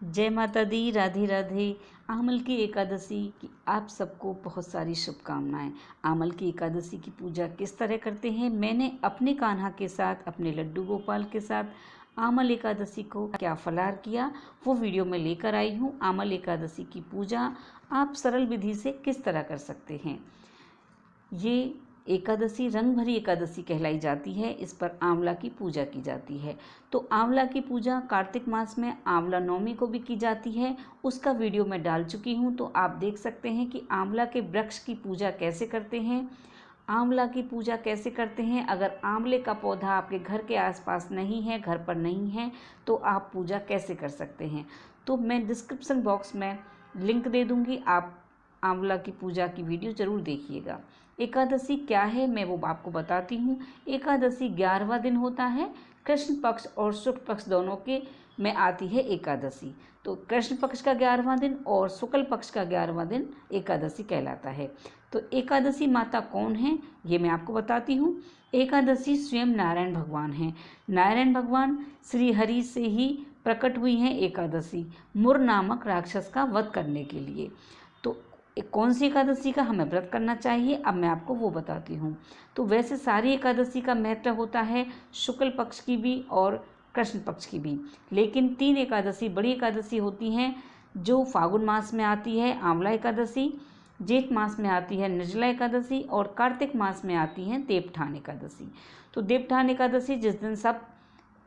जय माता दी, राधे राधे। आमल की एकादशी की आप सबको बहुत सारी शुभकामनाएं। आमल की एकादशी की पूजा किस तरह करते हैं, मैंने अपने कान्हा के साथ, अपने लड्डू गोपाल के साथ आमल एकादशी को क्या फलाहार किया, वो वीडियो में लेकर आई हूँ। आमल एकादशी की पूजा आप सरल विधि से किस तरह कर सकते हैं। ये एकादशी रंग भरी एकादशी कहलाई जाती है। इस पर आंवला की पूजा की जाती है। तो आंवला की पूजा कार्तिक मास में आंवला नवमी को भी की जाती है। उसका वीडियो मैं डाल चुकी हूँ, तो आप देख सकते हैं कि आंवला के वृक्ष की पूजा कैसे करते हैं। आंवला की पूजा कैसे करते हैं, अगर आंवले का पौधा आपके घर के आसपास नहीं है, घर पर नहीं है, तो आप पूजा कैसे कर सकते हैं। तो मैं डिस्क्रिप्शन बॉक्स में लिंक दे दूँगी, आप आंवला की पूजा की वीडियो ज़रूर देखिएगा। एकादशी क्या है मैं वो आपको बताती हूँ। एकादशी 11वां दिन होता है। कृष्ण पक्ष और शुक्ल पक्ष दोनों के में आती है एकादशी। तो कृष्ण पक्ष का 11वां दिन और शुक्ल पक्ष का 11वां दिन एकादशी कहलाता है। तो एकादशी माता कौन है ये मैं आपको बताती हूँ। एकादशी स्वयं नारायण भगवान हैं। नारायण भगवान श्री हरि से ही प्रकट हुई हैं एकादशी, मुर नामक राक्षस का वध करने के लिए। तो कौन सी एकादशी का हमें व्रत करना चाहिए, अब मैं आपको वो बताती हूँ। तो वैसे सारी एकादशी का महत्व होता है, शुक्ल पक्ष की भी और कृष्ण पक्ष की भी। लेकिन 3 एकादशी बड़ी एकादशी होती हैं जो फागुन मास में आती है, आंवला एकादशी, जेठ मास में आती है निर्जला एकादशी, और कार्तिक मास में आती है देवठान एकादशी। तो देवठान एकादशी जिस दिन सब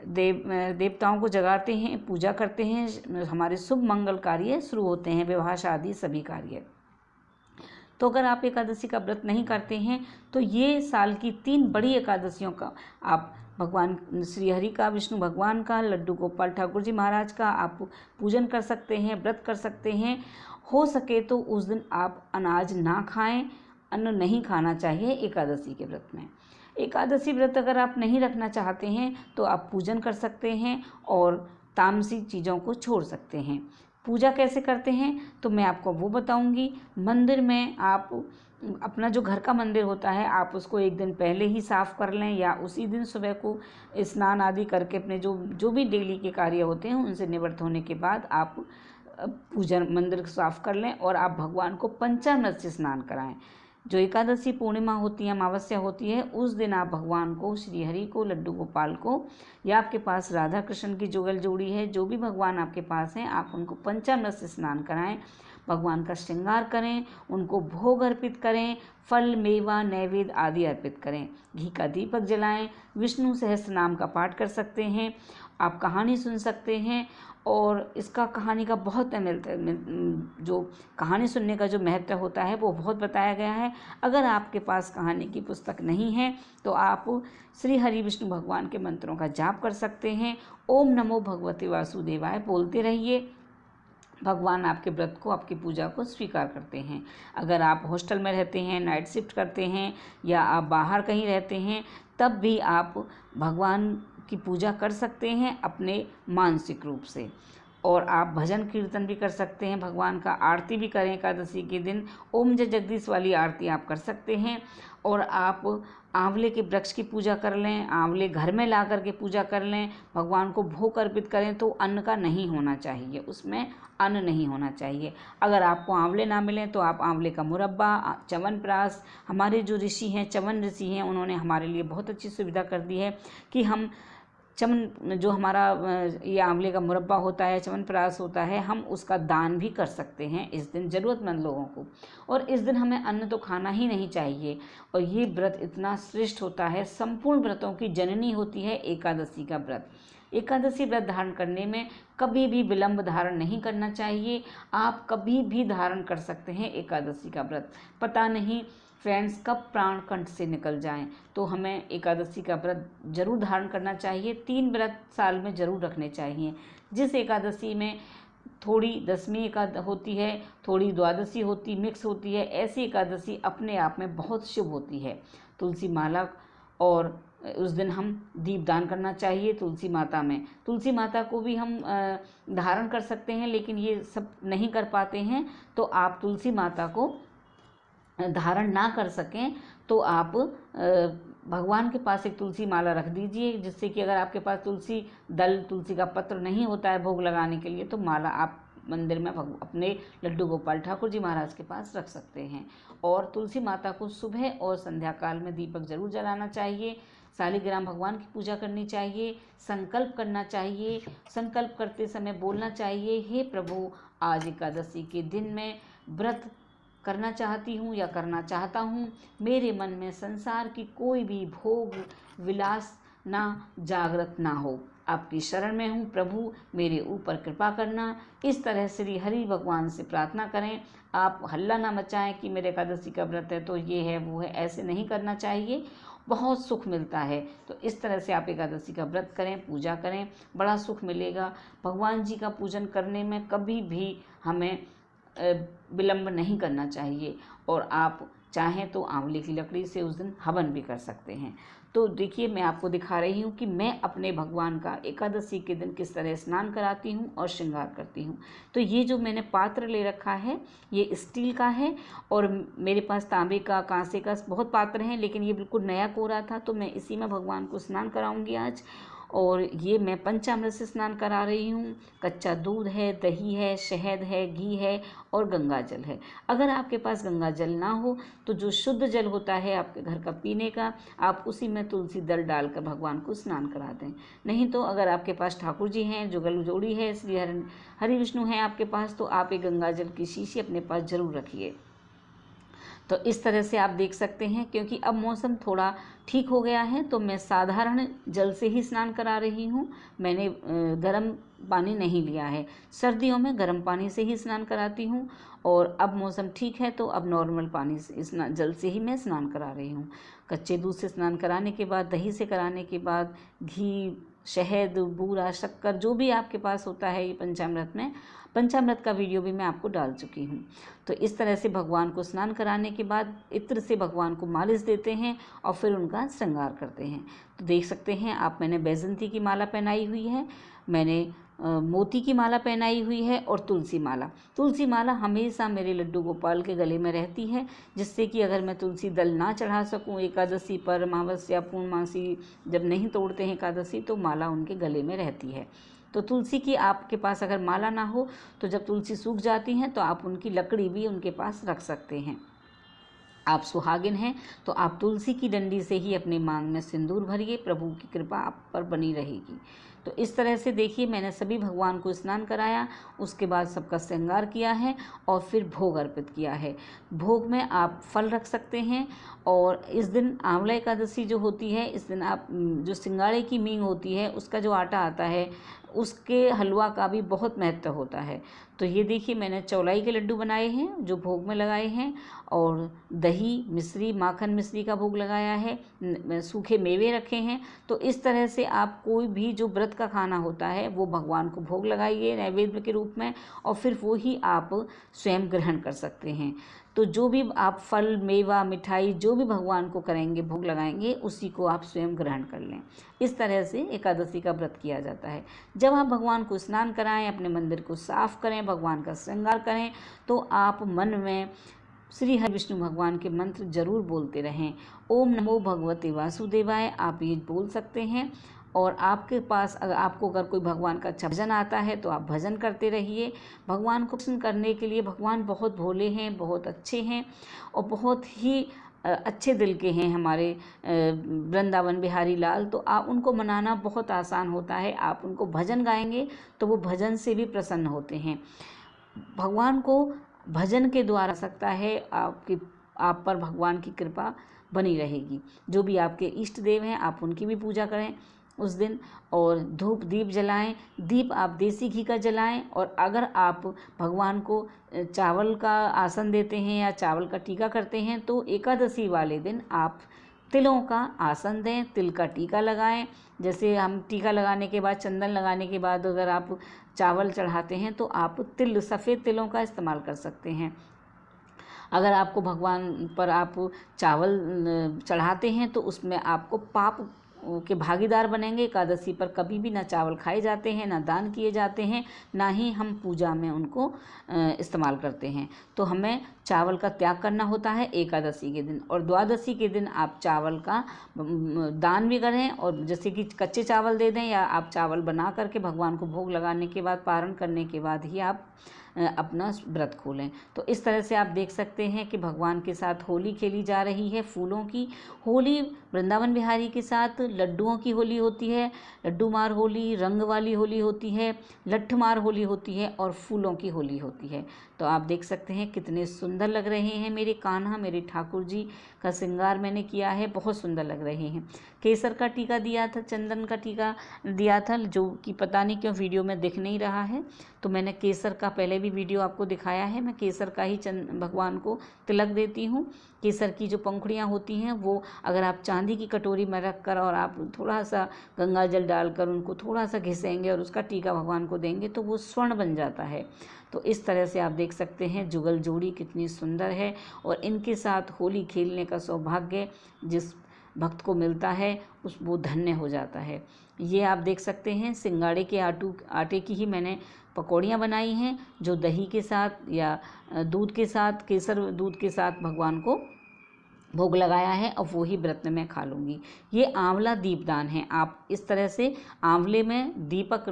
देवताओं को जगाते हैं, पूजा करते हैं, हमारे शुभ मंगल कार्य शुरू होते हैं, विवाह शादी सभी कार्य। तो अगर आप एकादशी का व्रत नहीं करते हैं तो ये साल की 3 बड़ी एकादशियों का आप भगवान श्री हरि का, विष्णु भगवान का, लड्डू गोपाल ठाकुर जी महाराज का आप पूजन कर सकते हैं, व्रत कर सकते हैं। हो सके तो उस दिन आप अनाज ना खाएं, अन्न नहीं खाना चाहिए एकादशी के व्रत में। एकादशी व्रत अगर आप नहीं रखना चाहते हैं तो आप पूजन कर सकते हैं और तामसी चीज़ों को छोड़ सकते हैं। पूजा कैसे करते हैं तो मैं आपको वो बताऊंगी। मंदिर में आप अपना जो घर का मंदिर होता है आप उसको एक दिन पहले ही साफ़ कर लें, या उसी दिन सुबह को स्नान आदि करके अपने जो भी डेली के कार्य होते हैं उनसे निवृत्त होने के बाद आप पूजन मंदिर साफ़ कर लें और आप भगवान को पंचामृत से स्नान कराएं। जो एकादशी पूर्णिमा होती है, अमावस्या होती है, उस दिन आप भगवान को, श्री हरि को, लड्डू गोपाल को, या आपके पास राधा कृष्ण की जुगल जोड़ी है, जो भी भगवान आपके पास हैं, आप उनको पंचामृत से स्नान कराएं, भगवान का श्रृंगार करें, उनको भोग अर्पित करें, फल मेवा नैवेद्य आदि अर्पित करें, घी का दीपक जलाएं, विष्णु सहस्त्र नाम का पाठ कर सकते हैं, आप कहानी सुन सकते हैं। और इसका कहानी का बहुत जो कहानी सुनने का जो महत्व होता है वो बहुत बताया गया है। अगर आपके पास कहानी की पुस्तक नहीं है तो आप श्री हरि विष्णु भगवान के मंत्रों का जाप कर सकते हैं। ओम नमो भगवते वासुदेवाय बोलते रहिए, भगवान आपके व्रत को, आपकी पूजा को स्वीकार करते हैं। अगर आप हॉस्टल में रहते हैं, नाइट शिफ्ट करते हैं, या आप बाहर कहीं रहते हैं, तब भी आप भगवान की पूजा कर सकते हैं अपने मानसिक रूप से। और आप भजन कीर्तन भी कर सकते हैं, भगवान का आरती भी करें एकादशी के दिन। ओम जय जगदीश वाली आरती आप कर सकते हैं। और आप आंवले के वृक्ष की पूजा कर लें, आंवले घर में ला करके पूजा कर लें, भगवान को भोग अर्पित करें। तो अन्न का नहीं होना चाहिए, उसमें अन्न नहीं होना चाहिए। अगर आपको आंवले ना मिलें तो आप आंवले का मुरब्बा, च्यवनप्राश, हमारे जो ऋषि हैं, च्यवन ऋषि हैं, उन्होंने हमारे लिए बहुत अच्छी सुविधा कर दी है कि हम च्यवन, जो हमारा ये आंवले का मुरब्बा होता है, च्यवनप्राश होता है, हम उसका दान भी कर सकते हैं इस दिन ज़रूरतमंद लोगों को। और इस दिन हमें अन्न तो खाना ही नहीं चाहिए। और ये व्रत इतना श्रेष्ठ होता है, संपूर्ण व्रतों की जननी होती है एकादशी का व्रत। एकादशी व्रत धारण करने में कभी भी विलंब धारण नहीं करना चाहिए। आप कभी भी धारण कर सकते हैं एकादशी का व्रत। पता नहीं फ्रेंड्स कब प्राण कंठ से निकल जाएं, तो हमें एकादशी का व्रत जरूर धारण करना चाहिए। 3 व्रत साल में जरूर रखने चाहिए। जिस एकादशी में थोड़ी दशमी होती है, थोड़ी द्वादशी होती, मिक्स होती है, ऐसी एकादशी अपने आप में बहुत शुभ होती है। तुलसी माला, और उस दिन हम दीपदान करना चाहिए तुलसी माता में। तुलसी माता को भी हम धारण कर सकते हैं, लेकिन ये सब नहीं कर पाते हैं, तो आप तुलसी माता को धारण ना कर सकें तो आप भगवान के पास एक तुलसी माला रख दीजिए, जिससे कि अगर आपके पास तुलसी दल, तुलसी का पत्र नहीं होता है भोग लगाने के लिए, तो माला आप मंदिर में अपने लड्डू गोपाल ठाकुर जी महाराज के पास रख सकते हैं। और तुलसी माता को सुबह और संध्या काल में दीपक जरूर जलाना चाहिए। शालिग्राम भगवान की पूजा करनी चाहिए, संकल्प करना चाहिए। संकल्प करते समय बोलना चाहिए, हे प्रभु, आज एकादशी के दिन में व्रत करना चाहती हूँ या करना चाहता हूँ, मेरे मन में संसार की कोई भी भोग विलास ना जागृत ना हो। आपकी शरण में हूँ प्रभु, मेरे ऊपर कृपा करना। इस तरह श्री हरि भगवान से प्रार्थना करें। आप हल्ला ना मचाएं कि मेरे एकादशी का व्रत है तो ये है वो है, ऐसे नहीं करना चाहिए। बहुत सुख मिलता है। तो इस तरह से आप एकादशी का व्रत करें, पूजा करें, बड़ा सुख मिलेगा। भगवान जी का पूजन करने में कभी भी हमें विलंब नहीं करना चाहिए। और आप चाहें तो आंवले की लकड़ी से उस दिन हवन भी कर सकते हैं। तो देखिए, मैं आपको दिखा रही हूँ कि मैं अपने भगवान का एकादशी के दिन किस तरह स्नान कराती हूँ और श्रृंगार करती हूँ। तो ये जो मैंने पात्र ले रखा है ये स्टील का है, और मेरे पास तांबे का, कांसे का बहुत पात्र हैं, लेकिन ये बिल्कुल नया कोरा था, तो मैं इसी में भगवान को स्नान कराऊंगी आज। और ये मैं पंचामृत से स्नान करा रही हूँ। कच्चा दूध है, दही है, शहद है, घी है और गंगा जल है। अगर आपके पास गंगा जल ना हो तो जो शुद्ध जल होता है आपके घर का पीने का, आप उसी में तुलसी दल डालकर भगवान को स्नान करा दें। नहीं तो अगर आपके पास ठाकुर जी हैं, जुगल जोड़ी है, श्री हरि विष्णु हैं आपके पास, तो आप एक गंगा जल की शीशी अपने पास जरूर रखिए। तो इस तरह से आप देख सकते हैं, क्योंकि अब मौसम थोड़ा ठीक हो गया है तो मैं साधारण जल से ही स्नान करा रही हूँ। मैंने गर्म पानी नहीं लिया है। सर्दियों में गर्म पानी से ही स्नान कराती हूँ, और अब मौसम ठीक है तो अब नॉर्मल पानी से जल से ही मैं स्नान करा रही हूँ। कच्चे दूध से स्नान कराने के बाद, दही से कराने के बाद, घी, शहद, बूरा, शक्कर, जो भी आपके पास होता है, ये पंचामृत का वीडियो भी मैं आपको डाल चुकी हूँ। तो इस तरह से भगवान को स्नान कराने के बाद इत्र से भगवान को मालिश देते हैं और फिर उनका श्रृंगार करते हैं। तो देख सकते हैं आप, मैंने बैजंती की माला पहनाई हुई है, मैंने मोती की माला पहनाई हुई है और तुलसी माला हमेशा मेरे लड्डू गोपाल के गले में रहती है, जिससे कि अगर मैं तुलसी दल ना चढ़ा सकूं एकादशी पर, अमावस्या, पूर्णमासी जब नहीं तोड़ते हैं एकादशी, तो माला उनके गले में रहती है। तो तुलसी की आपके पास अगर माला ना हो तो जब तुलसी सूख जाती हैं तो आप उनकी लकड़ी भी उनके पास रख सकते हैं। आप सुहागिन हैं तो आप तुलसी की डंडी से ही अपने मांग में सिंदूर भरिए, प्रभु की कृपा आप पर बनी रहेगी। तो इस तरह से देखिए, मैंने सभी भगवान को स्नान कराया, उसके बाद सबका श्रृंगार किया है और फिर भोग अर्पित किया है। भोग में आप फल रख सकते हैं, और इस दिन आंवला एकादशी जो होती है, इस दिन आप जो सिंगाड़े की मींग होती है उसका जो आटा आता है उसके हलवा का भी बहुत महत्व होता है। तो ये देखिए, मैंने चौलाई के लड्डू बनाए हैं जो भोग में लगाए हैं, और दही मिश्री, माखन मिश्री का भोग लगाया है, सूखे मेवे रखे हैं। तो इस तरह से आप कोई भी जो व्रत का खाना होता है वो भगवान को भोग लगाइए नैवेद्य के रूप में, और फिर वो ही आप स्वयं ग्रहण कर सकते हैं। तो जो भी आप फल, मेवा, मिठाई जो भी भगवान को करेंगे, भोग लगाएंगे, उसी को आप स्वयं ग्रहण कर लें। इस तरह से एकादशी का व्रत किया जाता है। जब आप भगवान को स्नान कराएं, अपने मंदिर को साफ करें, भगवान का श्रृंगार करें, तो आप मन में श्री हरि विष्णु भगवान के मंत्र जरूर बोलते रहें। ओम नमो भगवते वासुदेवाय आप ये बोल सकते हैं। और आपके पास आपको अगर कोई भगवान का अच्छा भजन आता है तो आप भजन करते रहिए। भगवान को प्रसन्न करने के लिए, भगवान बहुत भोले हैं, बहुत अच्छे हैं और बहुत ही अच्छे दिल के हैं हमारे वृंदावन बिहारी लाल। तो आप उनको मनाना बहुत आसान होता है। आप उनको भजन गाएंगे तो वो भजन से भी प्रसन्न होते हैं। भगवान को भजन के द्वारा सकता है, आप पर भगवान की कृपा बनी रहेगी। जो भी आपके इष्ट देव हैं आप उनकी भी पूजा करें उस दिन, और धूप दीप जलाएं। दीप आप देसी घी का जलाएं। और अगर आप भगवान को चावल का आसन देते हैं या चावल का टीका करते हैं तो एकादशी वाले दिन आप तिलों का आसन दें, तिल का टीका लगाएं। जैसे हम टीका लगाने के बाद, चंदन लगाने के बाद अगर आप चावल चढ़ाते हैं तो आप सफ़ेद तिलों का इस्तेमाल कर सकते हैं। अगर आपको भगवान पर आप चावल चढ़ाते हैं तो उसमें आपको पाप के भागीदार बनेंगे। एकादशी पर कभी भी ना चावल खाए जाते हैं, ना दान किए जाते हैं, ना ही हम पूजा में उनको इस्तेमाल करते हैं। तो हमें चावल का त्याग करना होता है एकादशी के दिन। और द्वादशी के दिन आप चावल का दान भी करें, और जैसे कि कच्चे चावल दे दें, या आप चावल बना करके भगवान को भोग लगाने के बाद, पारण करने के बाद ही आप अपना व्रत खोलें। तो इस तरह से आप देख सकते हैं कि भगवान के साथ होली खेली जा रही है, फूलों की होली। वृंदावन बिहारी के साथ लड्डुओं की होली होती है, लड्डू मार होली, रंग वाली होली होती है, लट्ठ मार होली होती है, और फूलों की होली होती है। तो आप देख सकते हैं कितने सुंदर लग रहे हैं मेरे कान्हा, मेरे ठाकुर जी का श्रृंगार मैंने किया है, बहुत सुंदर लग रहे हैं। केसर का टीका दिया था, चंदन का टीका दिया था, जो कि पता नहीं क्यों वीडियो में दिख नहीं रहा है। तो मैंने केसर का पहले भी वीडियो आपको दिखाया है। मैं केसर का ही भगवान को तिलक देती हूँ। केसर की जो पंखुड़ियाँ होती हैं वो अगर आप चांदी की कटोरी में रख कर और आप थोड़ा सा गंगा जल डालकर उनको थोड़ा सा घिसेंगे और उसका टीका भगवान को देंगे तो वो स्वर्ण बन जाता है। तो इस तरह से आप देख सकते हैं जुगल जोड़ी कितनी सुंदर है, और इनके साथ होली खेलने का सौभाग्य जिस भक्त को मिलता है वो धन्य हो जाता है। ये आप देख सकते हैं सिंगाड़े के आटे की ही मैंने पकौड़ियाँ बनाई हैं, जो दही के साथ या दूध के साथ, केसर दूध के साथ भगवान को भोग लगाया है, और वो ही व्रत में मैं खा लूँगी। ये आंवला दीपदान है। आप इस तरह से आंवले में दीपक,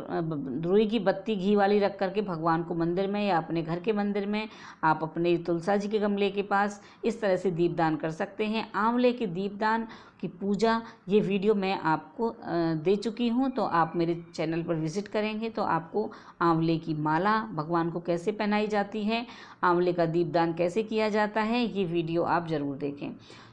रुई की बत्ती घी वाली रख करके भगवान को मंदिर में या अपने घर के मंदिर में, आप अपने तुलसा जी के गमले के पास इस तरह से दीपदान कर सकते हैं। आंवले के दीपदान की पूजा, ये वीडियो मैं आपको दे चुकी हूँ। तो आप मेरे चैनल पर विजिट करेंगे तो आपको आंवले की माला भगवान को कैसे पहनाई जाती है, आंवले का दीपदान कैसे किया जाता है, ये वीडियो आप ज़रूर देखें।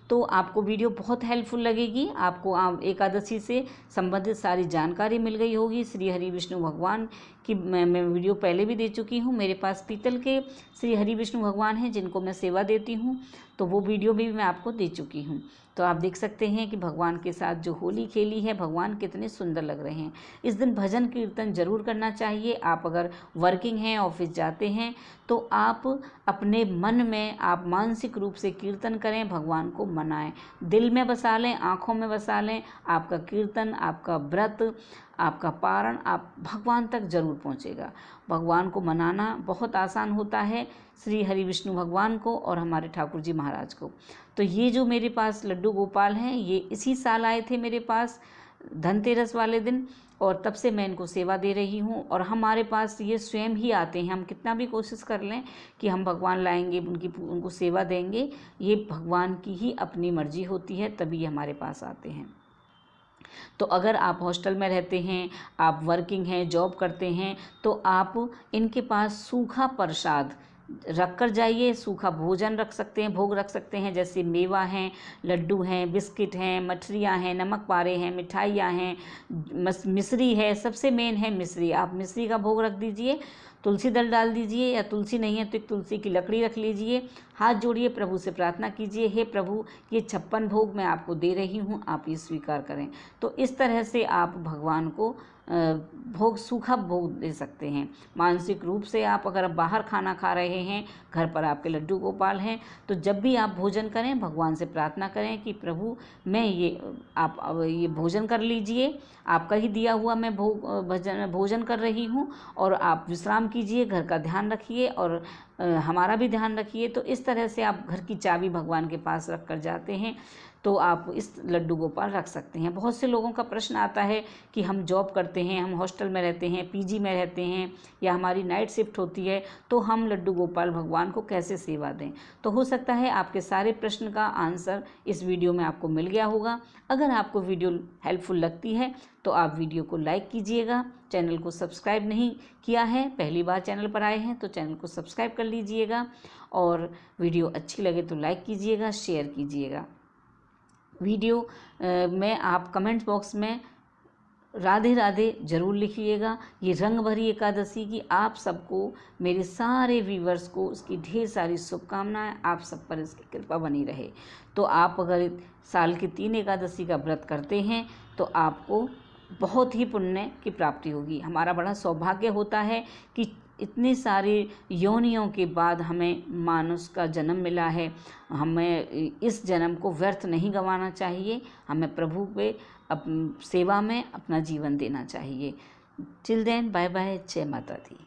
तो आपको वीडियो बहुत हेल्पफुल लगेगी। आपको एकादशी से संबंधित सारी जानकारी मिल गई होगी। श्री हरि विष्णु भगवान की मैं वीडियो पहले भी दे चुकी हूँ। मेरे पास पीतल के श्री हरि विष्णु भगवान हैं जिनको मैं सेवा देती हूँ, तो वो वीडियो भी मैं आपको दे चुकी हूँ। तो आप देख सकते हैं कि भगवान के साथ जो होली खेली है, भगवान कितने सुंदर लग रहे हैं। इस दिन भजन कीर्तन जरूर करना चाहिए। आप अगर वर्किंग हैं, ऑफिस जाते हैं, तो आप अपने मन में आप मानसिक रूप से कीर्तन करें, भगवान को मनाएं, दिल में बसा लें, आँखों में बसा लें। आपका कीर्तन, आपका व्रत, आपका पारण आप भगवान तक जरूर पहुँचेगा। भगवान को मनाना बहुत आसान होता है, श्री हरि विष्णु भगवान को और हमारे ठाकुर जी महाराज को। तो ये जो मेरे पास लड्डू गोपाल हैं, ये इसी साल आए थे मेरे पास धनतेरस वाले दिन, और तब से मैं इनको सेवा दे रही हूँ। और हमारे पास ये स्वयं ही आते हैं। हम कितना भी कोशिश कर लें कि हम भगवान लाएंगे, उनको सेवा देंगे, ये भगवान की ही अपनी मर्जी होती है, तभी हमारे पास आते हैं। तो अगर आप हॉस्टल में रहते हैं, आप वर्किंग हैं, जॉब करते हैं, तो आप इनके पास सूखा प्रसाद रख कर जाइए। सूखा भोजन रख सकते हैं, भोग रख सकते हैं, जैसे मेवा हैं, लड्डू हैं, बिस्किट हैं, मठरियाँ हैं, नमक पारे हैं, मिठाइयाँ हैं, मिश्री है। सबसे मेन है मिश्री। आप मिश्री का भोग रख दीजिए, तुलसी दल डाल दीजिए, या तुलसी नहीं है तो एक तुलसी की लकड़ी रख लीजिए। हाथ जोड़िए, प्रभु से प्रार्थना कीजिए, हे प्रभु ये 56 भोग मैं आपको दे रही हूँ, आप ये स्वीकार करें। तो इस तरह से आप भगवान को भोग, सूखा भोग दे सकते हैं। मानसिक रूप से आप अगर बाहर खाना खा रहे हैं, घर पर आपके लड्डू गोपाल हैं, तो जब भी आप भोजन करें भगवान से प्रार्थना करें कि प्रभु मैं आप ये भोजन कर लीजिए, आपका ही दिया हुआ मैं भोजन कर रही हूँ, और आप विश्राम कीजिए, घर का ध्यान रखिए और हमारा भी ध्यान रखिए। तो इस तरह से आप घर की चाबी भगवान के पास रख कर जाते हैं, तो आप इस लड्डू गोपाल रख सकते हैं। बहुत से लोगों का प्रश्न आता है कि हम जॉब करते हैं, हम हॉस्टल में रहते हैं, पीजी में रहते हैं, या हमारी नाइट शिफ्ट होती है, तो हम लड्डू गोपाल भगवान को कैसे सेवा दें। तो हो सकता है आपके सारे प्रश्न का आंसर इस वीडियो में आपको मिल गया होगा। अगर आपको वीडियो हेल्पफुल लगती है तो आप वीडियो को लाइक कीजिएगा। चैनल को सब्सक्राइब नहीं किया है, पहली बार चैनल पर आए हैं तो चैनल को सब्सक्राइब कर लीजिएगा, और वीडियो अच्छी लगे तो लाइक कीजिएगा, शेयर कीजिएगा। वीडियो में आप कमेंट बॉक्स में राधे राधे ज़रूर लिखिएगा। ये रंग भरी एकादशी की आप सबको, मेरे सारे व्यूवर्स को उसकी ढेर सारी शुभकामनाएं। आप सब पर इसकी कृपा बनी रहे। तो आप अगर साल की 3 एकादशी का व्रत करते हैं तो आपको बहुत ही पुण्य की प्राप्ति होगी। हमारा बड़ा सौभाग्य होता है कि इतनी सारी योनियों के बाद हमें मानुष का जन्म मिला है। हमें इस जन्म को व्यर्थ नहीं गंवाना चाहिए। हमें प्रभु पे सेवा में अपना जीवन देना चाहिए। टिल देन, बाय बाय, जय माता दी।